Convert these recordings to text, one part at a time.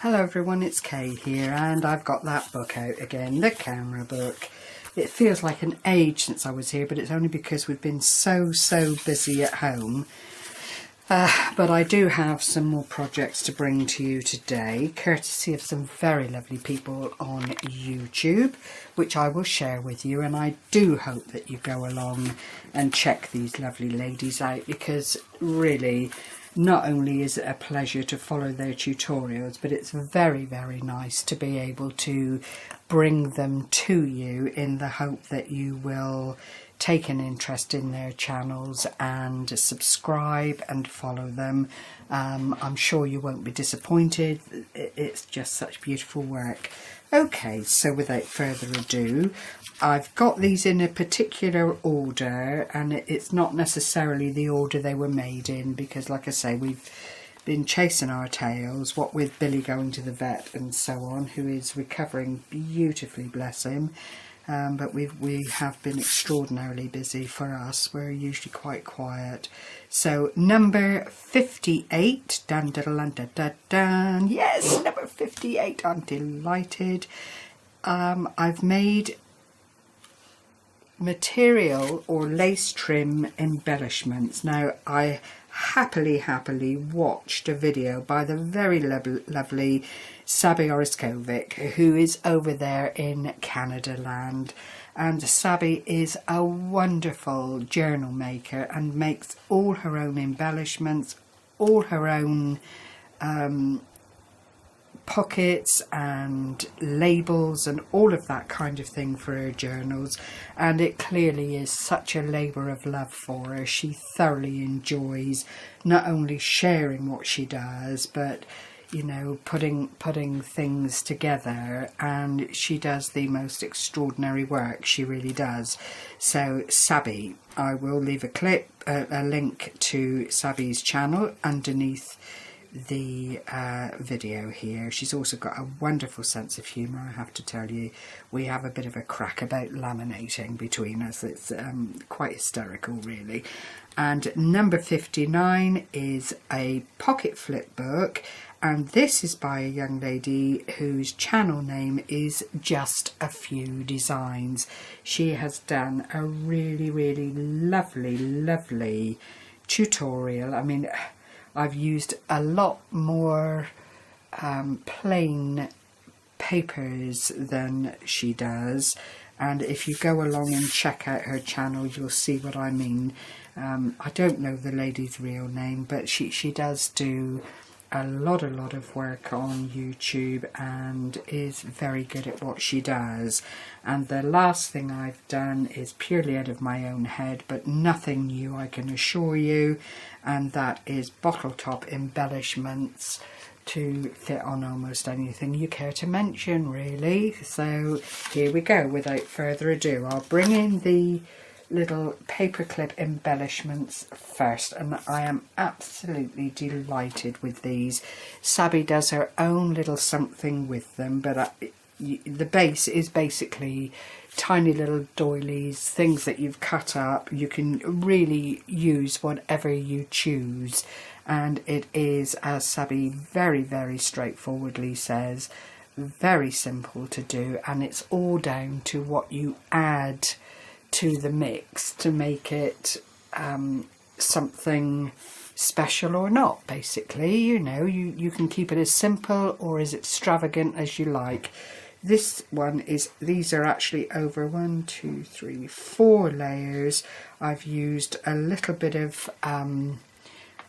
Hello everyone, it's Kay here, and I've got that book out again, the camera book. It feels like an age since I was here, but it's only because we've been so busy at home. But I do have some more projects to bring to you today, courtesy of some very lovely people on YouTube, which I will share with you. And I do hope that you go along and check these lovely ladies out, because really, not only is it a pleasure to follow their tutorials, but it's very nice to be able to bring them to you in the hope that you will take an interest in their channels and subscribe and follow them. I'm sure you won't be disappointed. It's just such beautiful work. Okay, so without further ado, I've got these in a particular order, and it's not necessarily the order they were made in, because like I say, we've been chasing our tails, what with Billy going to the vet and so on, who is recovering beautifully, bless him. But we have been extraordinarily busy for us. We're usually quite quiet. So number 58, dun dun dun dun dun dun. Yes, number 58. I'm delighted. I've made material or lace trim embellishments. Now I happily watched a video by the very lovely Sabbi Oriskovic, who is over there in Canada land, and Sabbi is a wonderful journal maker and makes all her own embellishments, all her own pockets and labels and all of that kind of thing for her journals, and it clearly is such a labour of love for her. She thoroughly enjoys not only sharing what she does, but you know, putting things together, and she does the most extraordinary work, she really does. So Sabbi, I will leave a link to Sabbi's channel underneath the video here. She's also got a wonderful sense of humour, I have to tell you. We have a bit of a crack about laminating between us. It's quite hysterical really. And number 59 is a pocket flip book, and this is by a young lady whose channel name is Just a Few Designs. She has done a really lovely tutorial. I mean, I've used a lot more plain papers than she does, and if you go along and check out her channel, you'll see what I mean. I don't know the lady's real name, but she does do a lot of work on YouTube and is very good at what she does. And the last thing I've done is purely out of my own head, but nothing new, I can assure you, and that is bottle top embellishments to fit on almost anything you care to mention really. So here we go. Without further ado, I'll bring in the little paperclip embellishments first, and I am absolutely delighted with these. Sabbi does her own little something with them, but the base is basically tiny little doilies, things that you've cut up. You can really use whatever you choose, and it is, as Sabbi very straightforwardly says, very simple to do, and it's all down to what you add to the mix to make it something special or not. Basically, you know, you can keep it as simple or as extravagant as you like. This one is, these are actually over 1, 2, 3, 4 layers. I've used a little bit of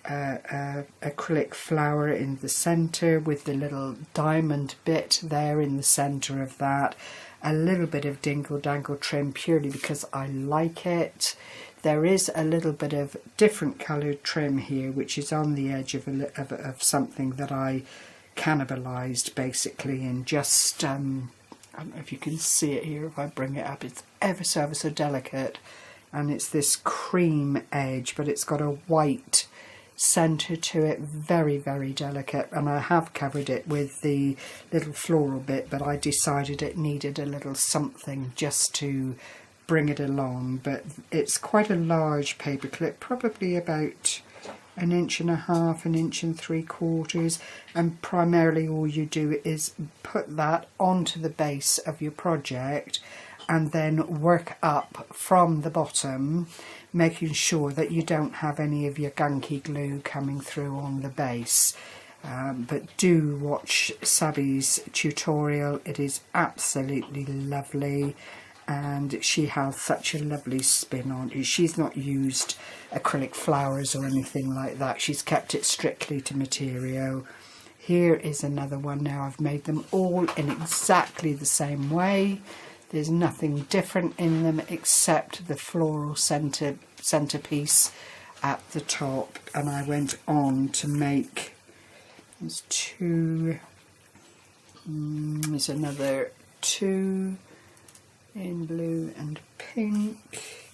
acrylic flower in the center with the little diamond bit there in the center of that. A little bit of dingle dangle trim purely because I like it. There is a little bit of different coloured trim here, which is on the edge of something that I cannibalised basically, and just I don't know if you can see it here if I bring it up. It's ever so delicate, and it's this cream edge, but it's got a white centre to it, very delicate, and I have covered it with the little floral bit, but I decided it needed a little something just to bring it along. But it's quite a large paperclip, probably about 1.5 1.75 inches, and primarily all you do is put that onto the base of your project and then work up from the bottom, making sure that you don't have any of your gunky glue coming through on the base. But do watch Sabbi's tutorial, it is absolutely lovely, and she has such a lovely spin on it. She's not used acrylic flowers or anything like that, she's kept it strictly to material. Here is another one. Now I've made them all in exactly the same way. There's nothing different in them except the floral centerpiece at the top, and I went on to make, there's two, there's another two in blue and pink,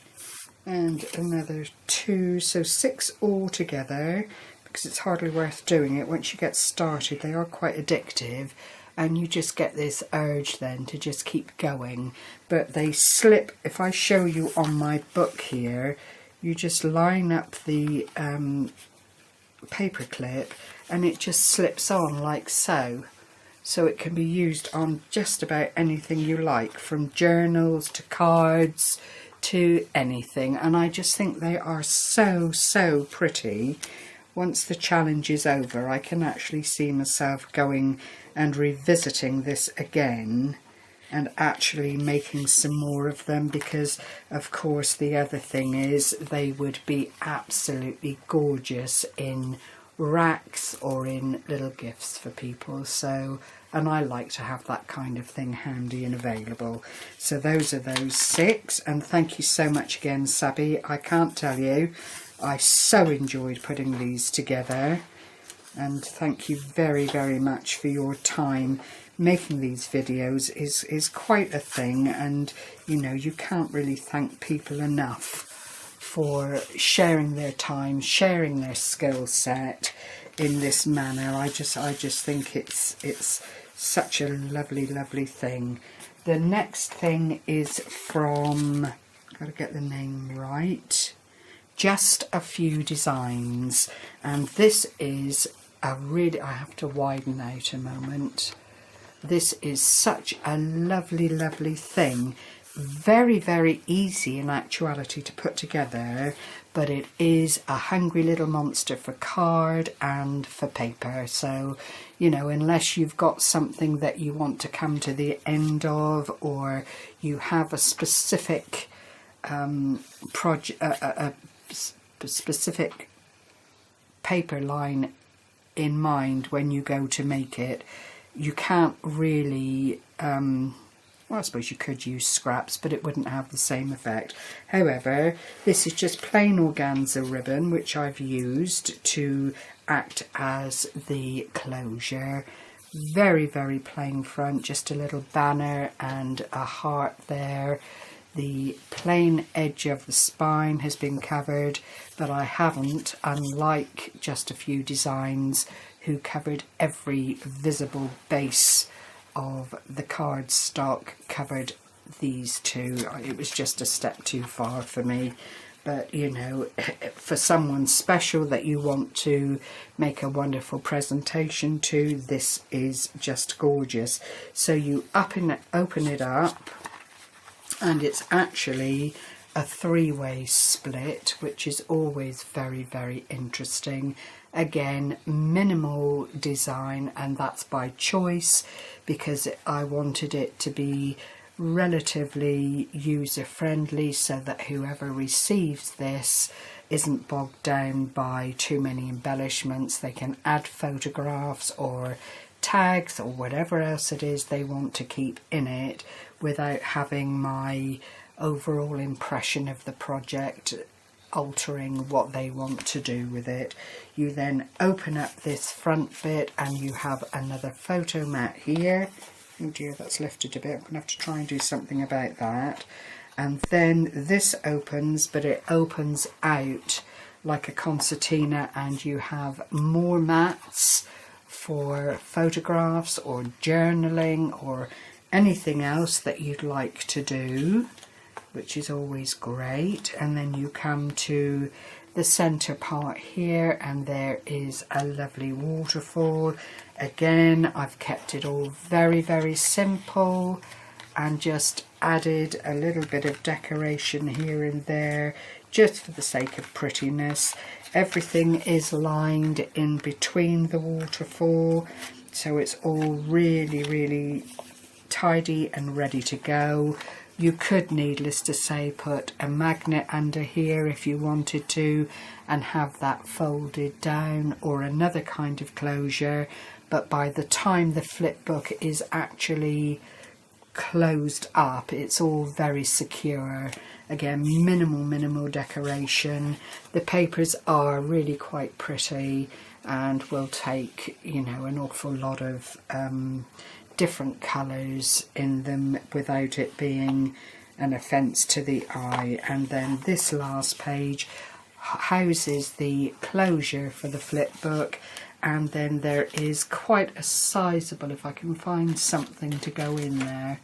and another two, so 6 all together, because it's hardly worth doing it once you get started. They are quite addictive, and you just get this urge then to just keep going. But they slip. If I show you on my book here, you just line up the paper clip and it just slips on like so. So it can be used on just about anything you like, from journals to cards to anything. And I just think they are so pretty. Once the challenge is over, I can actually see myself going and revisiting this again and actually making some more of them, because of course the other thing is they would be absolutely gorgeous in racks or in little gifts for people. So, and I like to have that kind of thing handy and available. So those are those 6, and thank you so much again, Sabbi. I can't tell you, I so enjoyed putting these together, and thank you very much for your time. Making these videos is quite a thing, and you know, you can't really thank people enough for sharing their time, sharing their skill set in this manner. I just think it's such a lovely thing. The next thing is from, gotta get the name right, Just a Few Designs, and this is a really, I have to widen out a moment. This is such a lovely thing. Very easy in actuality to put together, but it is a hungry little monster for card and for paper. So, you know, unless you've got something that you want to come to the end of, or you have a specific specific paper line in mind when you go to make it, you can't really, well, I suppose you could use scraps, but it wouldn't have the same effect. However, this is just plain organza ribbon, which I've used to act as the closure. Very plain front, just a little banner and a heart there. The plain edge of the spine has been covered, but I haven't, unlike Just a Few Designs, who covered every visible base of the cardstock, covered these two. It was just a step too far for me. But, you know, for someone special that you want to make a wonderful presentation to, this is just gorgeous. So you open it up, and it's actually a 3-way split, which is always very interesting. Again, minimal design, and that's by choice, because I wanted it to be relatively user-friendly, so that whoever receives this isn't bogged down by too many embellishments. They can add photographs or tags or whatever else it is they want to keep in it without having my overall impression of the project altering what they want to do with it. You then open up this front bit and you have another photo mat here. Oh dear, that's lifted a bit. I'm going to have to try and do something about that. And then this opens, but it opens out like a concertina, and you have more mats for photographs or journaling or anything else that you'd like to do, which is always great. And then you come to the centre part here, and there is a lovely waterfall. Again, I've kept it all very, very simple and just added a little bit of decoration here and there just for the sake of prettiness. Everything is lined in between the waterfall, so it's all really, really tidy and ready to go. You could, needless to say, put a magnet under here if you wanted to and have that folded down, or another kind of closure, but by the time the flip book is actually closed up, it's all very secure. Again, minimal decoration. The papers are really quite pretty and will take, you know, an awful lot of different colours in them without it being an offence to the eye. And then this last page houses the closure for the flip book, and then there is quite a sizable, if I can find something to go in there,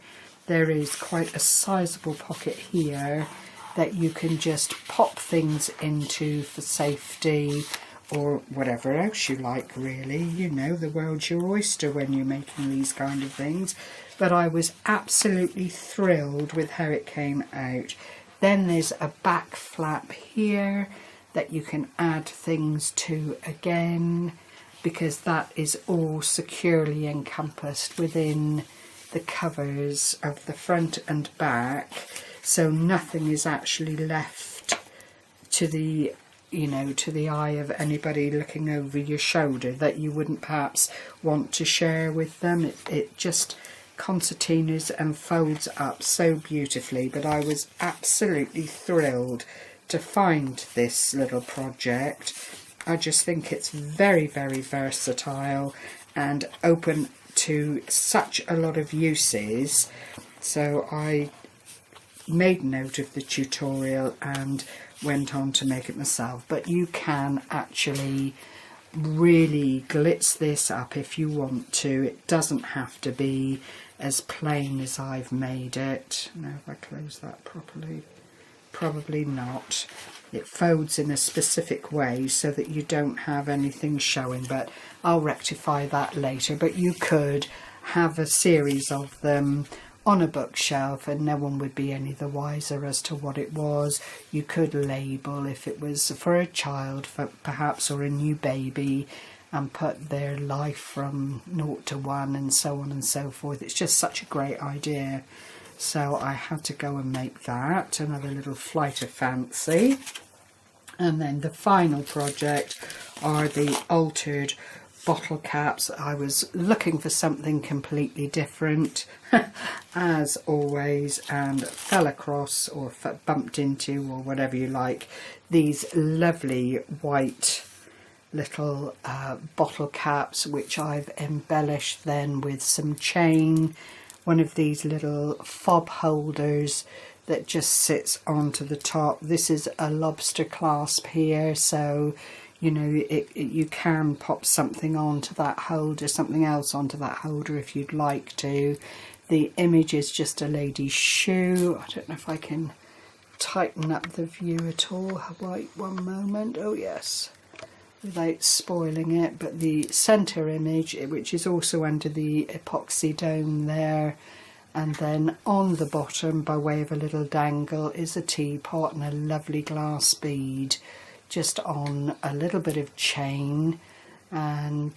there is quite a sizable pocket here that you can just pop things into for safety, or whatever else you like, really. You know, the world's your oyster when you're making these kind of things. But I was absolutely thrilled with how it came out. Then there's a back flap here that you can add things to again, because that is all securely encompassed within the covers of the front and back, so nothing is actually left to the, you know, to the eye of anybody looking over your shoulder that you wouldn't perhaps want to share with them. It just concertinas and folds up so beautifully. But I was absolutely thrilled to find this little project. I just think it's very, very versatile and open to such a lot of uses. So I made note of the tutorial and went on to make it myself. But you can actually really glitz this up if you want to. It doesn't have to be as plain as I've made it. Now, if I close that properly, probably not. It folds in a specific way so that you don't have anything showing, but I'll rectify that later. But you could have a series of them on a bookshelf and no one would be any the wiser as to what it was. You could label if it was for a child, for perhaps, or a new baby, and put their life from 0 to 1 and so on and so forth. It's just such a great idea. So I had to go and make that, another little flight of fancy. And then the final project are the altered bottle caps. I was looking for something completely different, as always, and fell across, or bumped into, or whatever you like, these lovely white little bottle caps, which I've embellished then with some chain, one of these little fob holders that just sits onto the top. This is a lobster clasp here, so you know, you can pop something onto that holder, something else onto that holder if you'd like to. The image is just a lady's shoe. I don't know if I can tighten up the view at all. Wait one moment. Oh yes, without spoiling it. But the centre image, which is also under the epoxy dome there, and then on the bottom, by way of a little dangle, is a teapot and a lovely glass bead just on a little bit of chain. And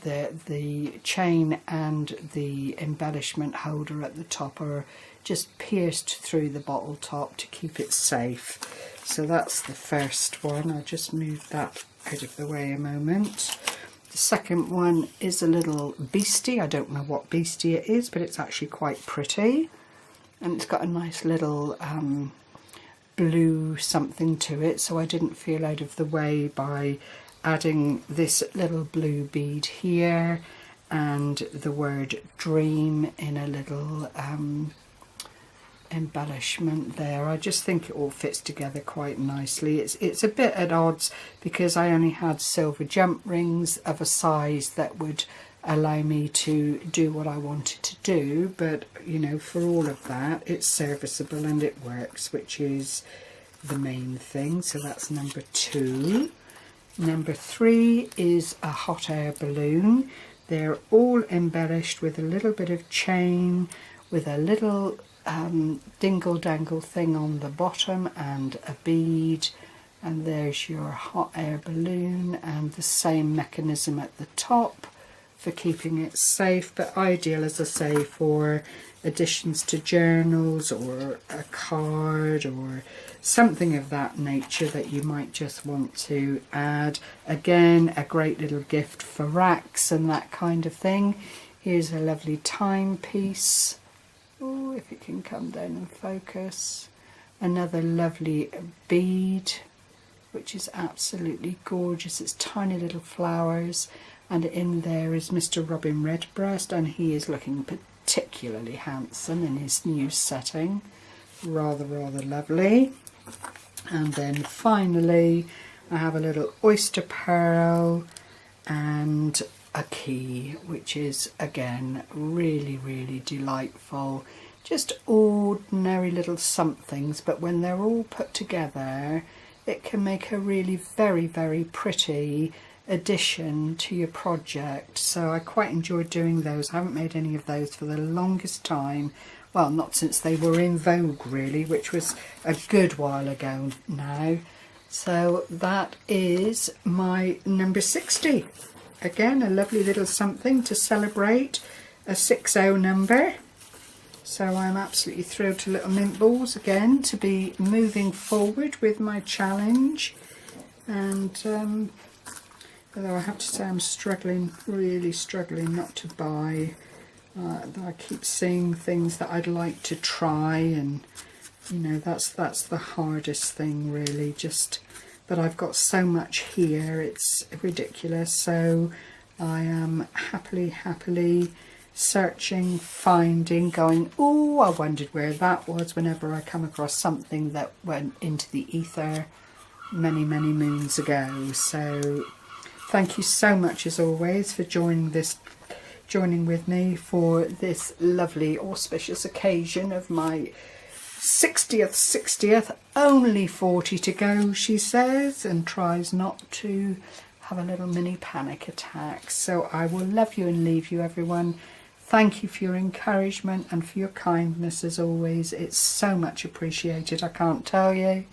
the chain and the embellishment holder at the top are just pierced through the bottle top to keep it safe. So that's the first one. I'll just move that out of the way a moment. The second one is a little beastie. I don't know what beastie it is, but it's actually quite pretty. And it's got a nice little blue something to it, so I didn't feel out of the way by adding this little blue bead here and the word dream in a little embellishment there. I just think it all fits together quite nicely. It's a bit at odds because I only had silver jump rings of a size that would allow me to do what I wanted to do, but you know, for all of that, it's serviceable and it works, which is the main thing, so that's number 2. Number 3 is a hot air balloon. They're all embellished with a little bit of chain, with a little dingle dangle thing on the bottom and a bead, and there's your hot air balloon, and the same mechanism at the top for keeping it safe, but ideal, as I say, for additions to journals or a card or something of that nature that you might just want to add. Again, a great little gift for racks and that kind of thing. Here's a lovely timepiece. Oh, if it can come down and focus. Another lovely bead, which is absolutely gorgeous. It's tiny little flowers, and in there is Mr. Robin Redbreast, and he is looking particularly handsome in his new setting. Rather lovely. And then finally I have a little oyster pearl and a key, which is again really delightful. Just ordinary little somethings, but when they're all put together it can make a really very pretty addition to your project. So I quite enjoyed doing those. I haven't made any of those for the longest time. Well, not since they were in vogue really, which was a good while ago now. So that is my number 60. Again, a lovely little something to celebrate a 60 number. So I'm absolutely thrilled to Little Mint Balls again to be moving forward with my challenge. And although I have to say I'm struggling, really struggling not to buy. I keep seeing things that I'd like to try, and you know, that's the hardest thing really. Just, but I've got so much here, it's ridiculous. So I am happily searching, finding, going, oh, I wondered where that was, whenever I come across something that went into the ether many moons ago. So thank you so much as always for joining with me for this lovely auspicious occasion of my 60th, only 40 to go, she says, and tries not to have a little mini panic attack. So I will love you and leave you, everyone. Thank you for your encouragement and for your kindness as always. It's so much appreciated, I can't tell you.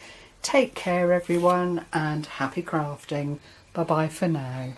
Take care everyone, and happy crafting. Bye bye for now.